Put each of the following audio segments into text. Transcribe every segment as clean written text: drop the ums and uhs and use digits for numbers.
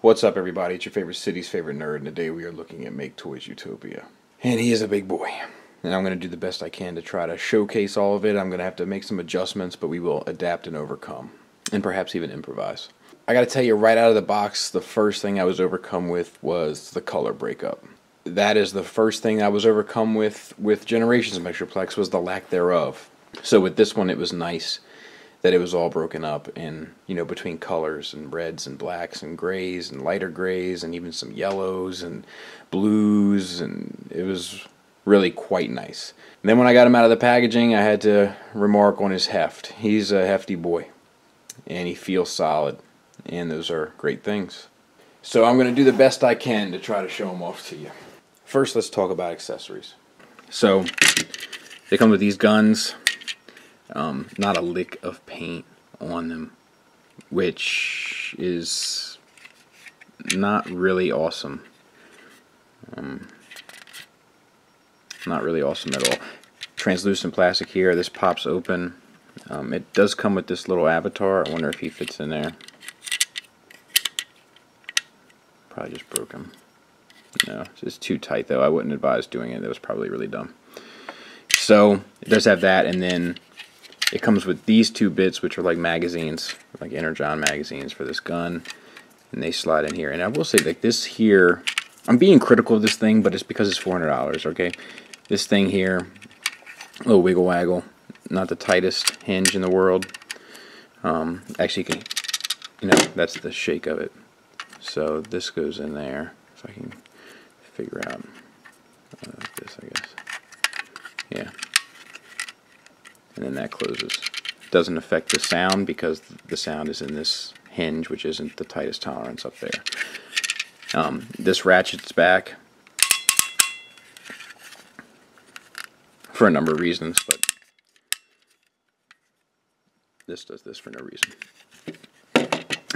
What's up, everybody? It's your favorite city's favorite nerd, and today we are looking at Maketoys Utopia. And he is a big boy. And I'm going to do the best I can to try to showcase all of it. I'm going to have to make some adjustments, but we will adapt and overcome. And perhaps even improvise. I got to tell you, right out of the box, the first thing I was overcome with was the color breakup. That is the first thing I was overcome with Generations Metroplex, was the lack thereof. So with this one, it was nice that it was all broken up in, you know, between colors and reds and blacks and grays and lighter grays and even some yellows and blues, and it was really quite nice. And then when I got him out of the packaging, I had to remark on his heft. He's a hefty boy and he feels solid, and those are great things. So I'm going to do the best I can to try to show him off to you. First, let's talk about accessories. So they come with these guns. Not a lick of paint on them, which is not really awesome. Not really awesome at all. Translucent plastic here. This pops open. It does come with this little avatar. I wonder if he fits in there. Probably just broke him. No, it's just too tight though. I wouldn't advise doing it. That was probably really dumb. So it does have that, and then it comes with these two bits, which are like magazines, like Energon magazines for this gun, and they slide in here. And I will say, like, this here, I'm being critical of this thing, but it's because it's $400, okay? This thing here, a little wiggle waggle, not the tightest hinge in the world. Actually, you know, that's the shake of it. So this goes in there, if I can figure out like this, I guess. Yeah. And then that closes. Doesn't affect the sound because the sound is in this hinge, which isn't the tightest tolerance up there. This ratchets back for a number of reasons, but this does this for no reason.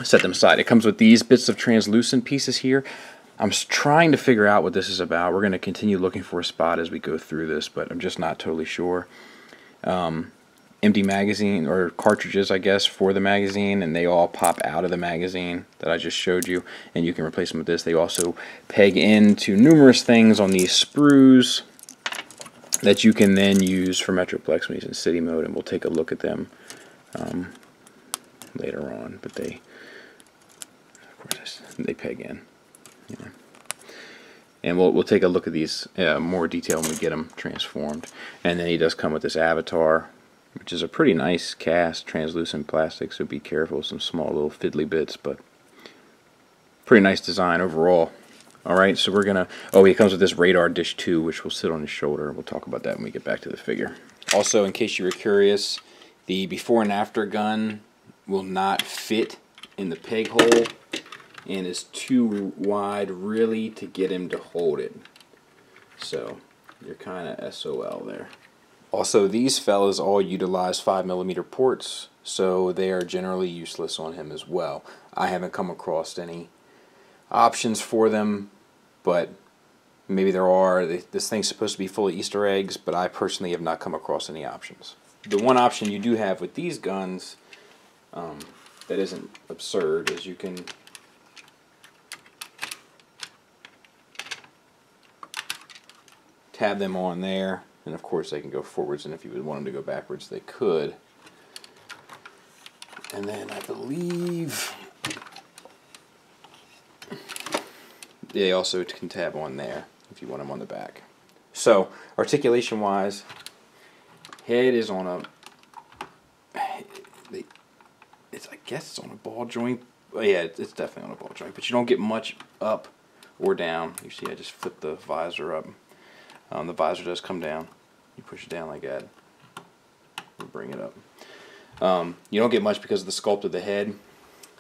Set them aside. It comes with these bits of translucent pieces here. I'm trying to figure out what this is about. We're going to continue looking for a spot as we go through this, but I'm just not totally sure. Empty magazine, or cartridges, I guess, for the magazine, and they all pop out of the magazine that I just showed you, and you can replace them with this. They also peg into numerous things on these sprues that you can then use for Metroplex when he's in city mode, and we'll take a look at them later on. But they, of course, they peg in. Yeah. And we'll take a look at these more detail when we get them transformed. And then he does come with this avatar, which is a pretty nice cast, translucent plastic, so be careful with some small little fiddly bits, but pretty nice design overall. Alright, so we're gonna, oh, he comes with this radar dish too, which will sit on his shoulder. We'll talk about that when we get back to the figure. Also, in case you were curious, the before and after gun will not fit in the peg hole, and is too wide really to get him to hold it. So you're kind of SOL there. Also, these fellas all utilize 5mm ports, so they are generally useless on him as well. I haven't come across any options for them, but maybe there are. This thing's supposed to be full of Easter eggs, but I personally have not come across any options. The one option you do have with these guns that isn't absurd is you can tab them on there, and of course they can go forwards, and if you would want them to go backwards they could. And then I believe they also can tab on there if you want them on the back. So articulation wise, head is on a, I guess it's on a ball joint. Well, yeah, it's definitely on a ball joint, but you don't get much up or down. You see I just flipped the visor up. The visor does come down. You push it down like that. We'll bring it up. You don't get much because of the sculpt of the head.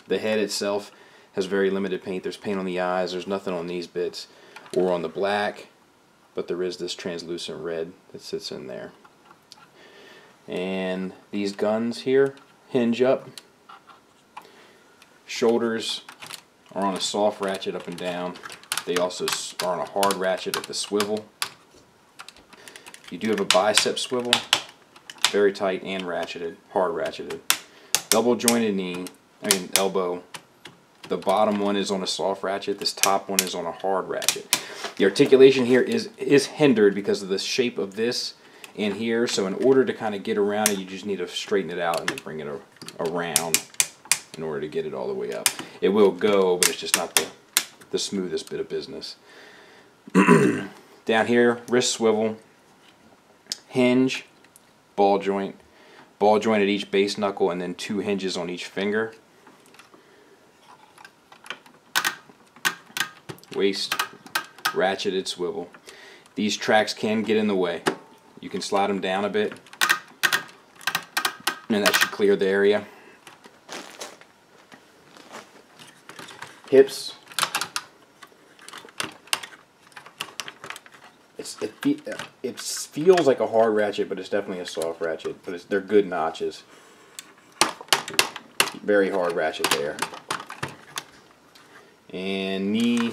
The head itself has very limited paint. There's paint on the eyes. There's nothing on these bits or on the black but there is this translucent red that sits in there. And these guns here hinge up. Shoulders are on a soft ratchet up and down. They also are on a hard ratchet at the swivel. You do have a bicep swivel, very tight and ratcheted, hard ratcheted. Double jointed elbow. The bottom one is on a soft ratchet. This top one is on a hard ratchet. The articulation here is hindered because of the shape of this in here. So in order to kind of get around it, you just need to straighten it out and then bring it around in order to get it all the way up. It will go, but it's just not the smoothest bit of business. Down here, wrist swivel, hinge, ball joint at each base knuckle, and then 2 hinges on each finger. Waist, ratcheted swivel. These tracks can get in the way. You can slide them down a bit, and that should clear the area. Hips. It feels like a hard ratchet, but it's definitely a soft ratchet. But they're good notches. Very hard ratchet there. And knee,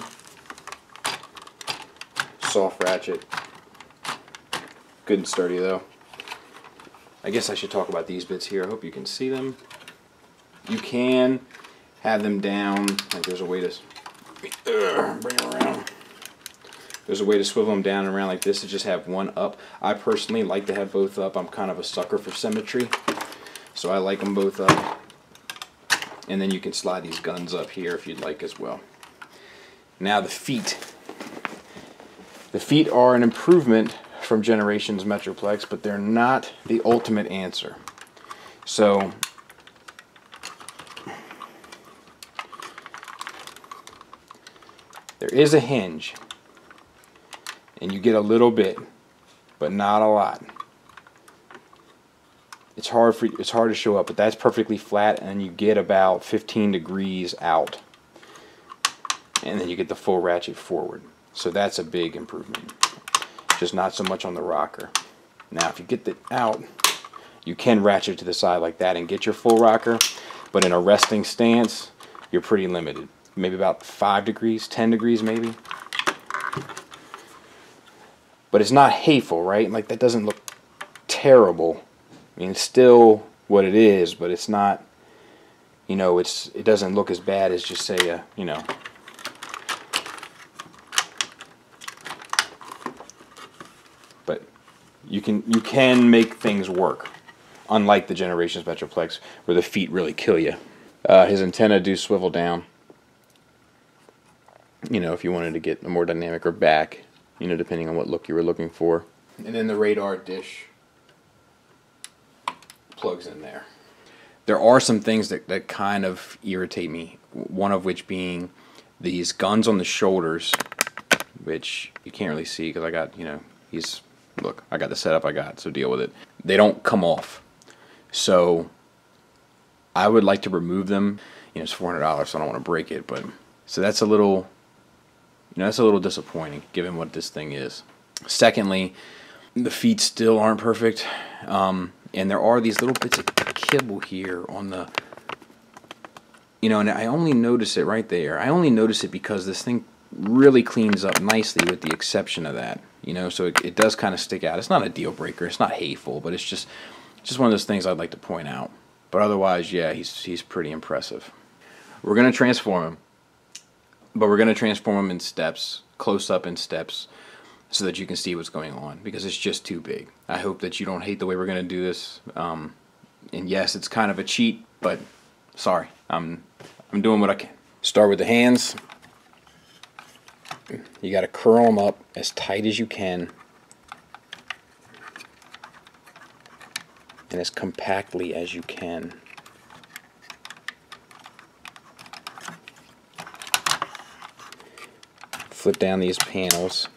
soft ratchet. Good and sturdy though. I guess I should talk about these bits here. I hope you can see them. You can have them down. Like there's a way to bring it around. There's a way to swivel them down and around like this to just have one up. I personally like to have both up. I'm kind of a sucker for symmetry, so I like them both up. And then you can slide these guns up here if you'd like as well. Now the feet. The feet are an improvement from Generations Metroplex, but they're not the ultimate answer. So there is a hinge, and you get a little bit, but not a lot. It's hard to show up, but that's perfectly flat, and you get about 15 degrees out, and then you get the full ratchet forward. So that's a big improvement. Just not so much on the rocker. Now if you get it out, you can ratchet to the side like that and get your full rocker, but in a resting stance you're pretty limited. Maybe about 5 degrees, 10 degrees maybe. But it's not hateful, right? Like that doesn't look terrible. I mean, it's still what it is, but it's not, you know, it doesn't look as bad as just say you know. But you can make things work, unlike the Generations Metroplex where the feet really kill you. His antenna do swivel down. You know, if you wanted to get a more dynamic, or back, you know, depending on what look you were looking for. And then the radar dish plugs in there. There are some things that kind of irritate me, one of which being these guns on the shoulders, which you can't really see because I got, you know, look, I got the setup I got, so deal with it. They don't come off. So I would like to remove them. You know, it's $400, so I don't want to break it, but so that's a little, you know, that's a little disappointing given what this thing is. Secondly, the feet still aren't perfect, and there are these little bits of kibble here on the, you know, and I only notice it right there. I only notice it because this thing really cleans up nicely with the exception of that, you know, so it does kind of stick out. It's not a deal breaker, it's not hateful, but it's just one of those things I'd like to point out. But otherwise, yeah, he's pretty impressive. We're going to transform him, but we're going to transform him in steps, close up in steps, so that you can see what's going on, because it's just too big. I hope that you don't hate the way we're going to do this. And yes, it's kind of a cheat, but sorry, I'm doing what I can. Start with the hands. You got to curl them up as tight as you can and as compactly as you can. Flip down these panels.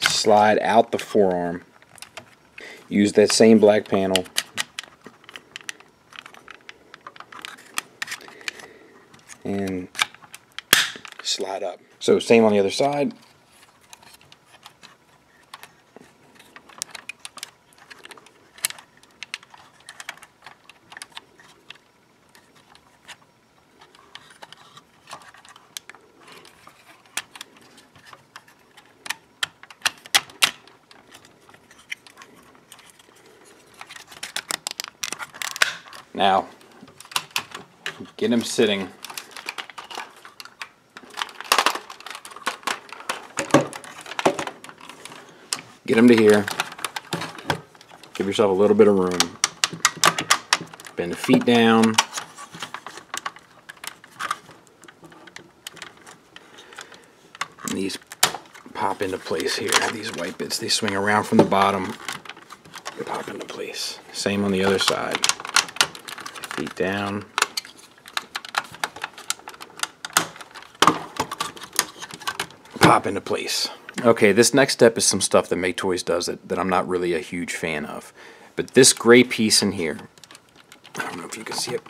Slide out the forearm. Use that same black panel. and slide up. So same on the other side. Now, get him sitting. Get him to here. Give yourself a little bit of room. Bend the feet down. And these pop into place here. These white bits, they swing around from the bottom. They pop into place. Same on the other side. Feet down. Pop into place. Okay, this next step is some stuff that Maketoys does that I'm not really a huge fan of. But this gray piece in here, I don't know if you can see it,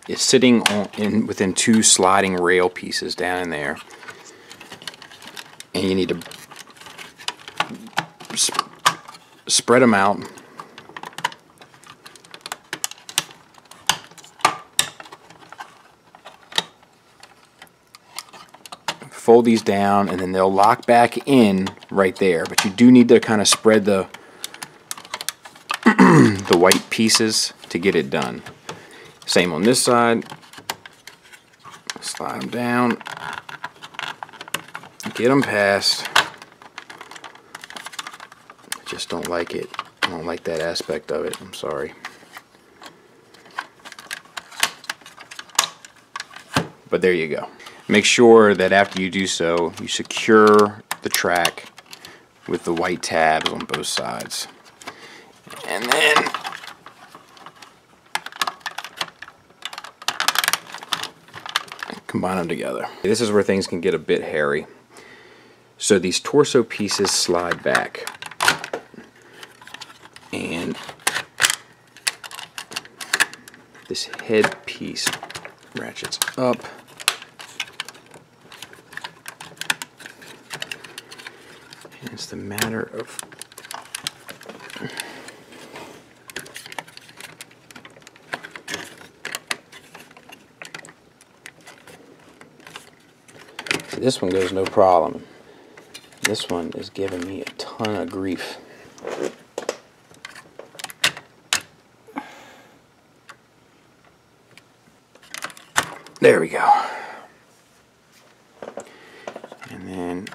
is sitting within two sliding rail pieces down in there. And you need to spread them out. Fold these down, and then they'll lock back in right there. But you do need to kind of spread the the white pieces to get it done. Same on this side. Slide them down. Get them past. I just don't like it. I don't like that aspect of it. I'm sorry. But there you go. Make sure that after you do so, you secure the track with the white tabs on both sides. And then combine them together. This is where things can get a bit hairy. So these torso pieces slide back. And this head piece ratchets up. And it's the matter of this one goes no problem. This one is giving me a ton of grief. There we go. And then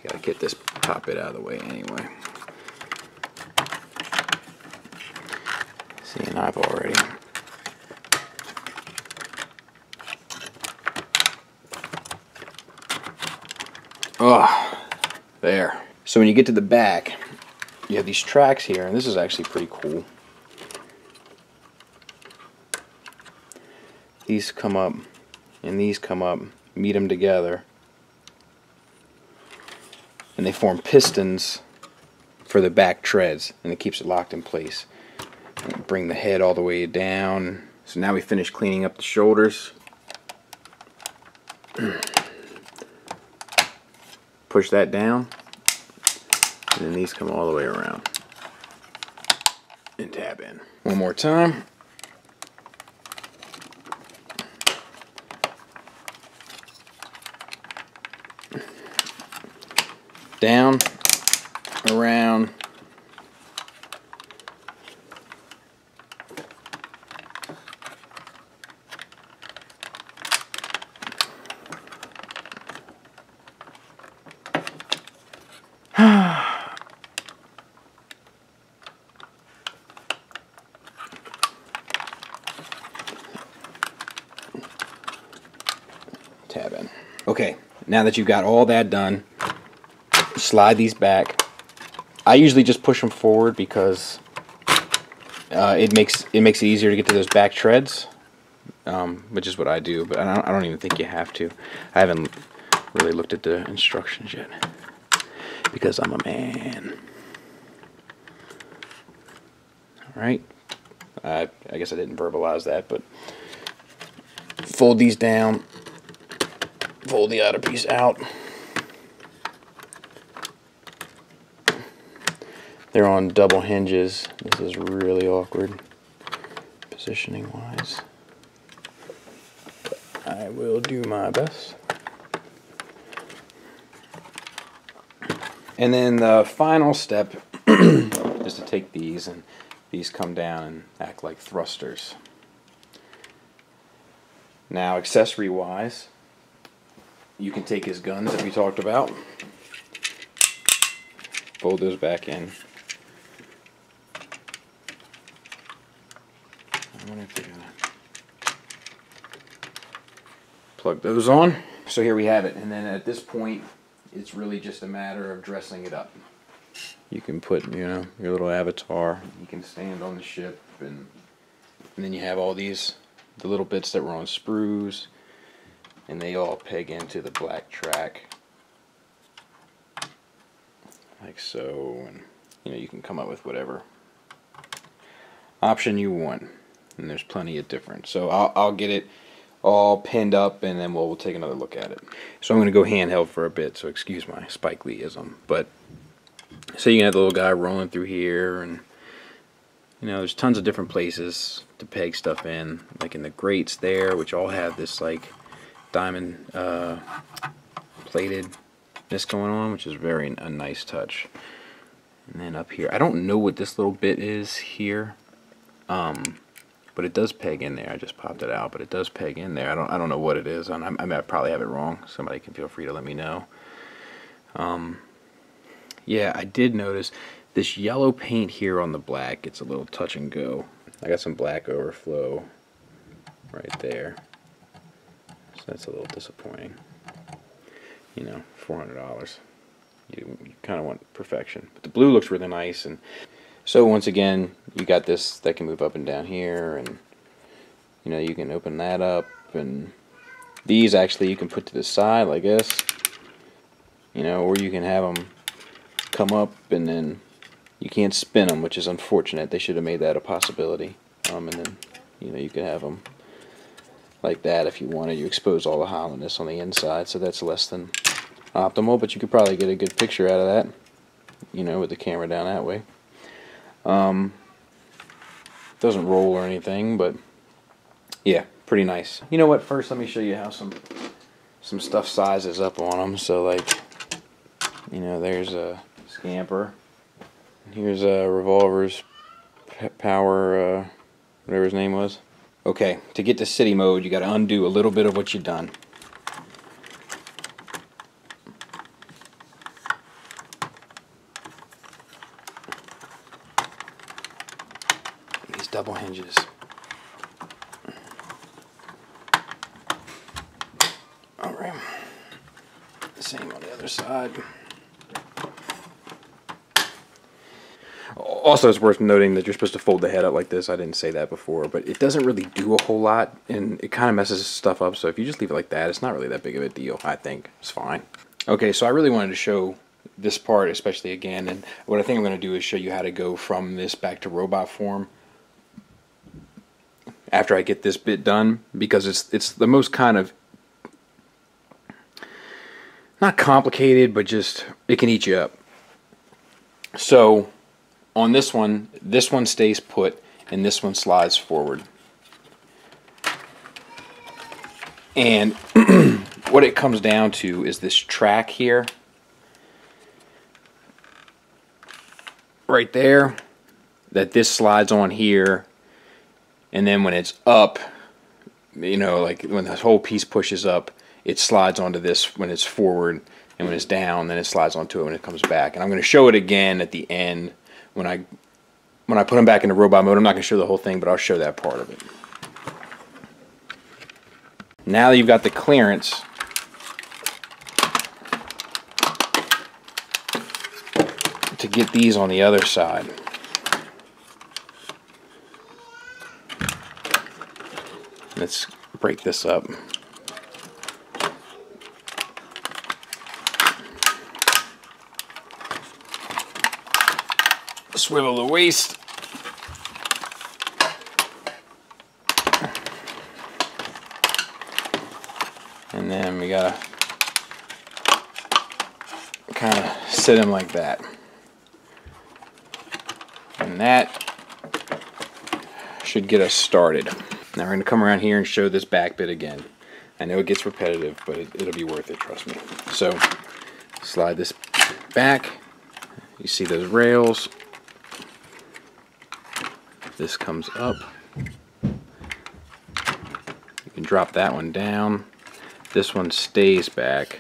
gotta get this top bit out of the way anyway. See, and I've already there. So when you get to the back, you have these tracks here, and this is actually pretty cool. These come up, and these come up, meet them together, and they form pistons for the back treads, and it keeps it locked in place. And bring the head all the way down. So now we finish cleaning up the shoulders. Push that down, and then these come all the way around and tab in. One more time. Down, around, tab in. Okay, now that you've got all that done, slide these back. I usually just push them forward because it makes it easier to get to those back treads, which is what I do. But I don't even think you have to. I haven't really looked at the instructions yet because I'm a man. Alright, I guess I didn't verbalize that, but fold these down, fold the outer piece out. They're on double hinges. This is really awkward positioning wise. I will do my best. And then the final step is to take these, and these come down and act like thrusters. Now, accessory wise, you can take his guns that we talked about, fold those back in. I wonder if they're gonna plug those on. So here we have it, and then at this point it's really just a matter of dressing it up. You can put, you know, your little avatar, you can stand on the ship, and then you have all these, the little bits that were on sprues, and they all peg into the black track like so, and you know, you can come up with whatever option you want, and there's plenty of different. So I'll get it all pinned up, and then we'll take another look at it. So I'm going to go handheld for a bit, so excuse my Spike Lee-ism. But so you can have the little guy rolling through here, and you know, there's tons of different places to peg stuff in, like in the grates there, which all have this like diamond platedness going on, which is a nice touch. And then up here, I don't know what this little bit is here, but it does peg in there. I just popped it out, but it does peg in there. I don't know what it is. I probably have it wrong. Somebody can feel free to let me know. Yeah, I did notice this yellow paint here on the black. It's a little touch and go. I got some black overflow right there, so that's a little disappointing. You know, $400. You kind of want perfection, but the blue looks really nice. And so once again, you got this that can move up and down here, and you know, you can open that up, and these actually you can put to the side like this, you know, or you can have them come up, and then you can't spin them, which is unfortunate. They should have made that a possibility. And then, you know, you could have them like that if you wanted. You expose all the hollowness on the inside, so that's less than optimal, but you could probably get a good picture out of that, you know, with the camera down that way. Doesn't roll or anything, but yeah, pretty nice. You know what, first let me show you how some stuff sizes up on them. So like, you know, there's a Scamper, here's a Revolver's Power, whatever his name was. Okay, to get to city mode, you got to undo a little bit of what you've done. These double hinges. Alright, same on the other side. Also, it's worth noting that you're supposed to fold the head up like this. I didn't say that before, but it doesn't really do a whole lot, and it kind of messes stuff up. So if you just leave it like that, it's not really that big of a deal, I think. It's fine. Okay, so I really wanted to show this part, especially again, and what I think I'm going to do is show you how to go from this back to robot form after I get this bit done, because it's the most kind of, not complicated, but just, it can eat you up. So on this one stays put, and this one slides forward. And what it comes down to is this track here, right there, that this slides on here, and then when it's up, you know, like when this whole piece pushes up, it slides onto this when it's forward, and when it's down, then it slides onto it when it comes back. And I'm going to show it again at the end when I put them back into robot mode. I'm not going to show the whole thing, but I'll show that part of it. Now that you've got the clearance, to get these on the other side. Let's break this up. Swivel the waist. we gotta kind of sit them like that. And that should get us started. Now we're going to come around here and show this back bit again. I know it gets repetitive, but it'll be worth it, trust me. So, slide this back. You see those rails. This comes up. You can drop that one down. This one stays back.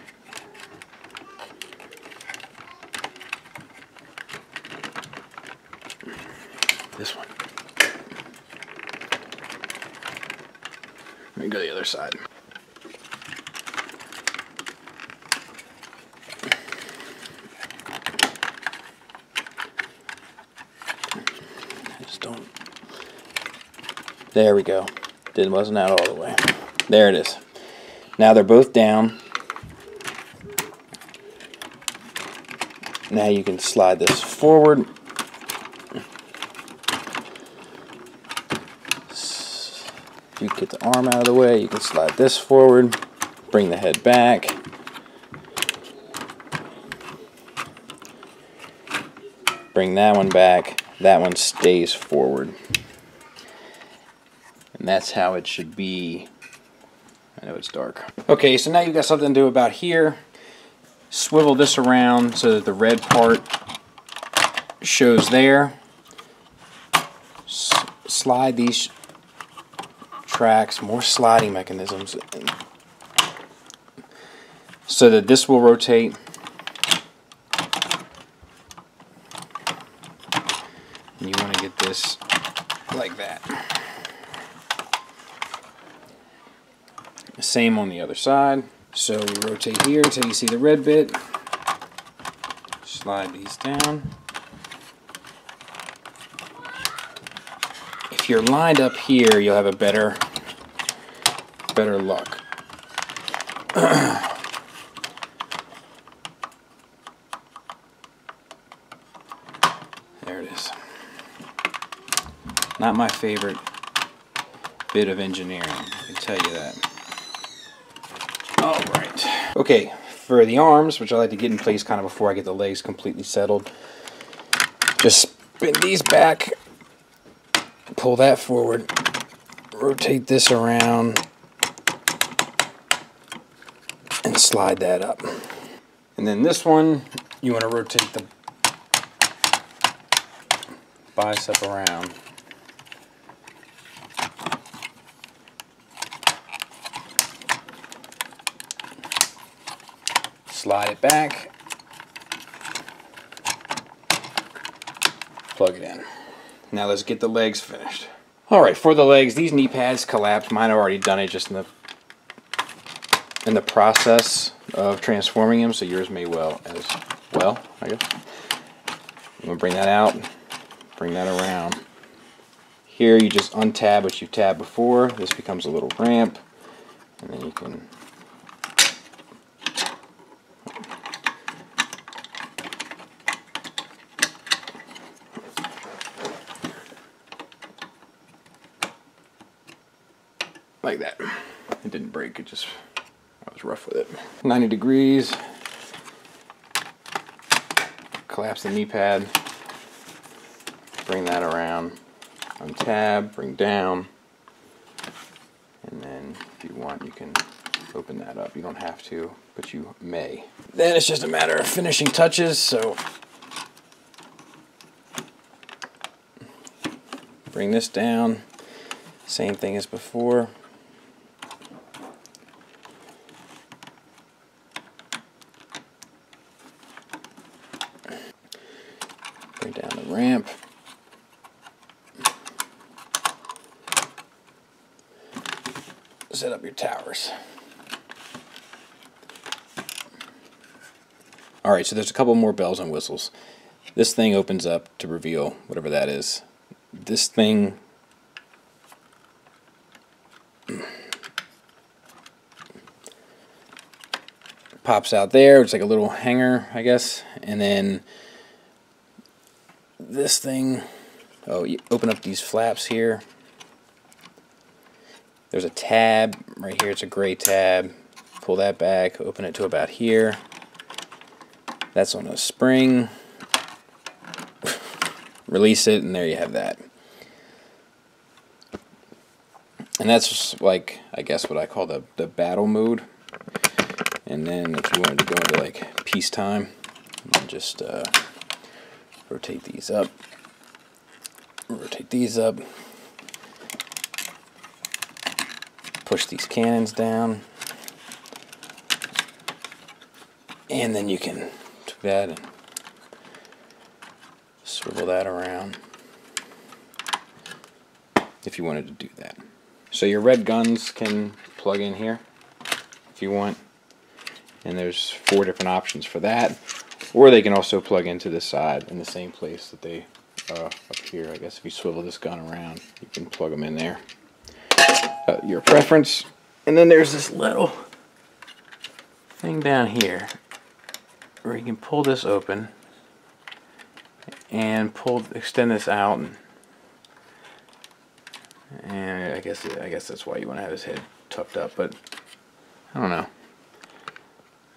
This one. Let me go to the other side. Just don't. There we go. Wasn't out all the way. There it is. Now they're both down. Now you can slide this forward. If you get the arm out of the way, you can slide this forward, bring the head back. Bring that one back. That one stays forward. And that's how it should be. I know it's dark. Okay, so now you've got something to do about here. Swivel this around so that the red part shows there. Slide these tracks, more sliding mechanisms, so that this will rotate. And you want to get this like that. Same on the other side. So we rotate here until you see the red bit. Slide these down. If you're lined up here, you'll have a better luck. There it is. Not my favorite bit of engineering, I can tell you that. Alright. Okay, for the arms, which I like to get in place kind of before I get the legs completely settled, just spin these back, pull that forward, rotate this around, and slide that up. And then this one, you want to rotate the bicep around. Slide it back, plug it in. Now let's get the legs finished. Alright, for the legs, these knee pads collapsed. Mine have already done it just in the process of transforming them, so yours may well as well, I guess. I'm going to bring that out, bring that around. Here you just untab what you tabbed before. This becomes a little ramp, and then you can like that. It didn't break, it just, I was rough with it. 90 degrees. Collapse the knee pad. Bring that around. Untab, bring down. And then if you want, you can open that up. You don't have to, but you may. Then it's just a matter of finishing touches, so bring this down. Same thing as before. Bring down the ramp. Set up your towers. Alright, so there's a couple more bells and whistles. This thing opens up to reveal whatever that is. This thing pops out there. It's like a little hanger, I guess. And then this thing, oh, you open up these flaps here. There's a tab right here. It's a gray tab. pull that back, open it to about here. That's on a spring. Release it, and there you have that. And that's like, I guess what I call the battle mode. And then if you wanted to go into like peacetime, just rotate these up. Rotate these up. Push these cannons down. And then you can do that and swivel that around if you wanted to do that. So your red guns can plug in here if you want, and there's 4 different options for that, or they can also plug into the side in the same place that they up here. I guess if you swivel this gun around, you can plug them in there. Your preference. And then there's this little thing down here where you can pull this open and extend this out, and I guess that's why you want to have his head tucked up, but I don't know.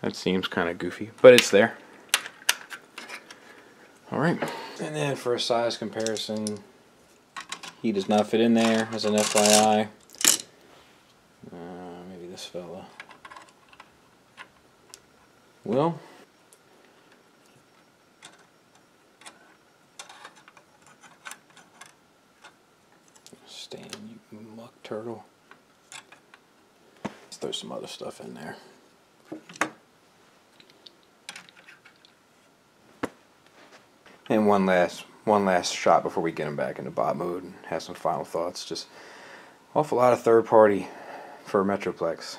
That seems kind of goofy, but it's there. Alright, and then for a size comparison, he does not fit in there as an FYI. Maybe this fella will. Stan, you muck turtle. Let's throw some other stuff in there. And one last shot before we get him back into bot mode and have some final thoughts. Just awful lot of third party for Metroplex.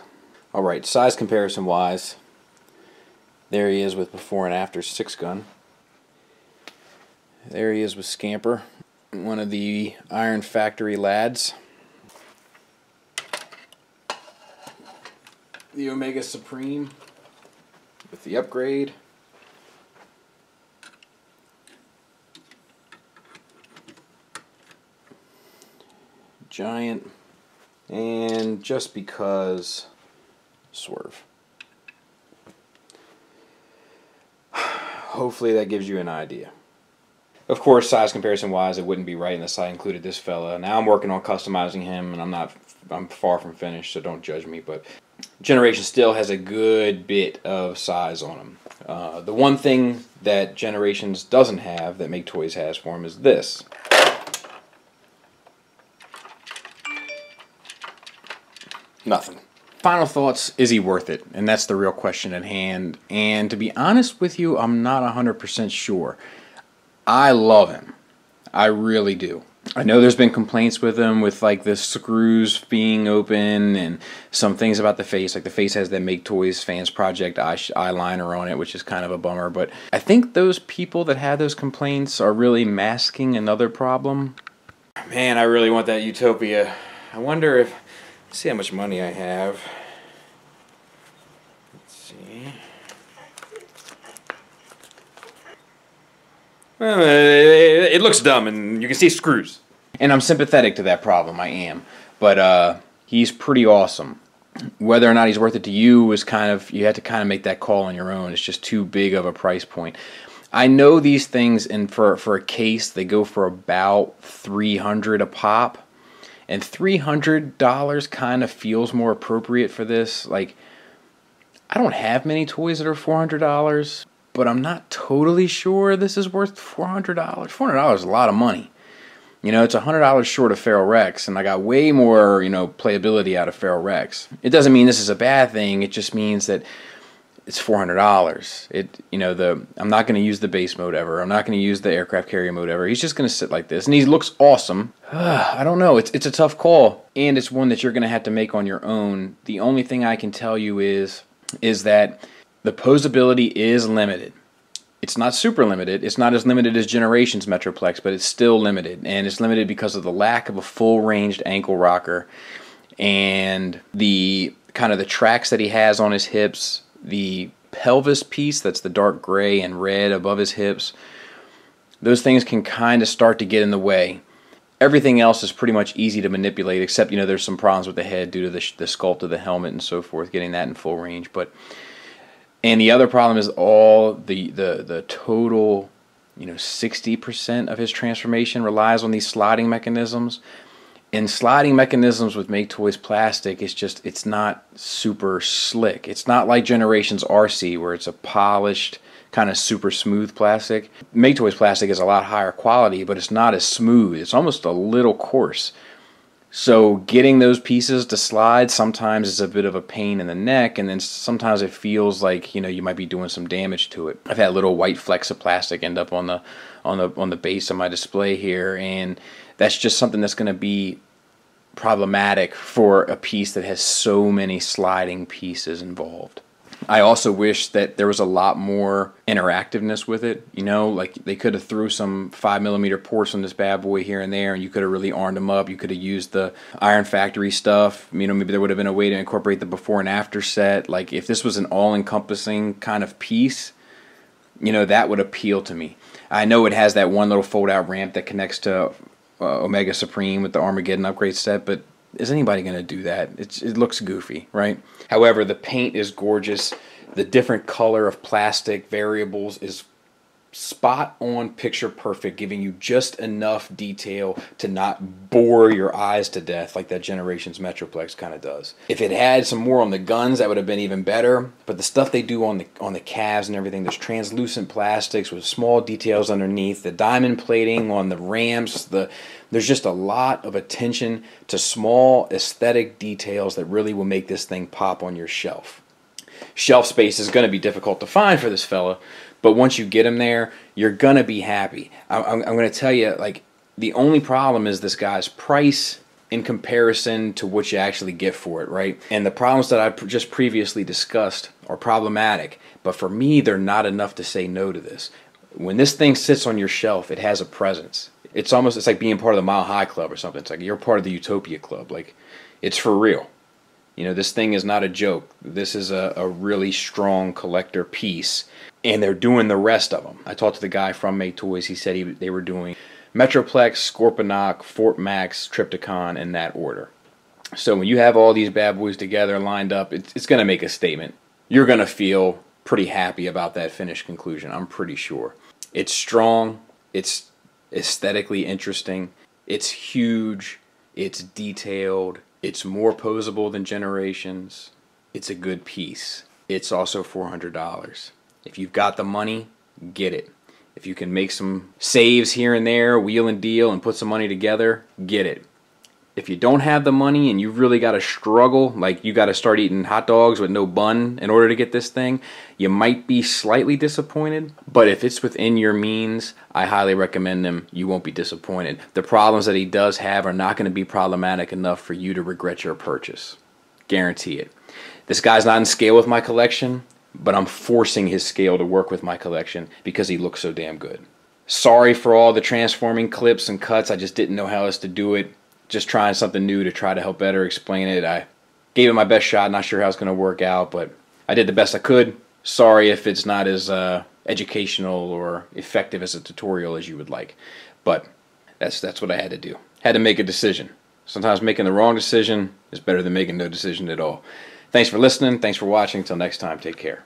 Alright, size comparison wise, there he is with before and after 6-gun. There he is with Scamper, one of the Iron Factory lads. The Omega Supreme with the upgrade. Giant, and just because Swerve. Hopefully that gives you an idea. Of course, size comparison wise, it wouldn't be right unless I included this fella. Now I'm working on customizing him, and I'm far from finished, so don't judge me, but Generation still has a good bit of size on him. The one thing that Generations doesn't have that Maketoys has for him is this. Nothing. Final thoughts, is he worth it? And that's the real question at hand. And to be honest with you, I'm not 100% sure. I love him. I really do. I know there's been complaints with him with like the screws being open and some things about the face. Like the face has that Maketoys Fansproject eyeliner on it, which is kind of a bummer. But I think those people that had those complaints are really masking another problem. Man, I really want that Utopia. I wonder if... Let's see how much money I have. Let's see. Well, it looks dumb, and you can see screws. And I'm sympathetic to that problem, I am. But he's pretty awesome. Whether or not he's worth it to you is kind of, you have to kind of make that call on your own. It's just too big of a price point. I know these things, and for a case, they go for about $300 a pop. And $300 kind of feels more appropriate for this. Like, I don't have many toys that are $400, but I'm not totally sure this is worth $400. $400 is a lot of money. You know, it's $100 short of Feral Rex, and I got way more, you know, playability out of Feral Rex. It doesn't mean this is a bad thing. It just means that it's $400. You know, I'm not going to use the base mode ever. I'm not going to use the aircraft carrier mode ever. He's just going to sit like this, and he looks awesome. I don't know. It's a tough call, and it's one that you're going to have to make on your own. The only thing I can tell you is that the posability is limited. It's not super limited. It's not as limited as Generations Metroplex, but it's still limited, and it's limited because of the lack of a full-ranged ankle rocker and the kind of the tracks that he has on his hips. The pelvis piece, that's the dark gray and red above his hips, those things can kind of start to get in the way. Everything else is pretty much easy to manipulate, except, you know, there's some problems with the head due to the sculpt of the helmet and so forth, getting that in full range. And the other problem is all the total, you know, 60% of his transformation relies on these sliding mechanisms. And sliding mechanisms with Maketoys plastic is just, it's not super slick. It's not like Generations RC where it's a polished, kind of super smooth plastic. Maketoys plastic is a lot higher quality, but it's not as smooth. It's almost a little coarse. So getting those pieces to slide sometimes is a bit of a pain in the neck, and then sometimes it feels like, you know, you might be doing some damage to it. I've had little white flecks of plastic end up on the base of my display here, and that's just something that's going to be problematic for a piece that has so many sliding pieces involved. I also wish that there was a lot more interactiveness with it. You know, like they could have threw some 5mm ports on this bad boy here and there, and you could have really armed them up. You could have used the Iron Factory stuff. You know, maybe there would have been a way to incorporate the before and after set. Like if this was an all-encompassing kind of piece, you know, that would appeal to me. I know it has that one little fold-out ramp that connects to Omega Supreme with the Armageddon upgrade set, but is anybody going to do that? It looks goofy, right? However, the paint is gorgeous. The different color of plastic variables is spot on, picture perfect, giving you just enough detail to not bore your eyes to death like that Generations Metroplex kind of does. If it had some more on the guns, that would have been even better. But the stuff they do on the calves and everything, there's translucent plastics with small details underneath, the diamond plating on the ramps, there's just a lot of attention to small aesthetic details that really will make this thing pop on your shelf. Shelf space is going to be difficult to find for this fella, but once you get him there, you're going to be happy. I'm going to tell you, like, the only problem is this guy's price in comparison to what you actually get for it, right? And the problems that I just previously discussed are problematic, but for me, they're not enough to say no to this. When this thing sits on your shelf, it has a presence. It's like being part of the Mile High Club or something. It's like you're part of the Utopia Club. Like, it's for real. You know, this thing is not a joke. This is a really strong collector piece, and they're doing the rest of them. I talked to the guy from Maketoys. He said they were doing Metroplex, Scorponok, Fort Max, Trypticon in that order. So when you have all these bad boys together lined up, it's going to make a statement. You're going to feel pretty happy about that finished conclusion, I'm pretty sure. It's strong. It's aesthetically interesting. It's huge. It's detailed. It's more posable than Generations. It's a good piece. It's also $400. If you've got the money, get it. If you can make some saves here and there, wheel and deal, and put some money together, get it. If you don't have the money and you've really got to struggle, like you got to start eating hot dogs with no bun in order to get this thing, you might be slightly disappointed. But if it's within your means, I highly recommend them. You won't be disappointed. The problems that he does have are not going to be problematic enough for you to regret your purchase. Guarantee it. This guy's not in scale with my collection, but I'm forcing his scale to work with my collection because he looks so damn good. Sorry for all the transforming clips and cuts. I just didn't know how else to do it. Just trying something new to try to help better explain it. I gave it my best shot. Not sure how it's going to work out, but I did the best I could. Sorry if it's not as educational or effective as a tutorial as you would like. But that's what I had to do. Had to make a decision. Sometimes making the wrong decision is better than making no decision at all. Thanks for listening. Thanks for watching. Until next time, take care.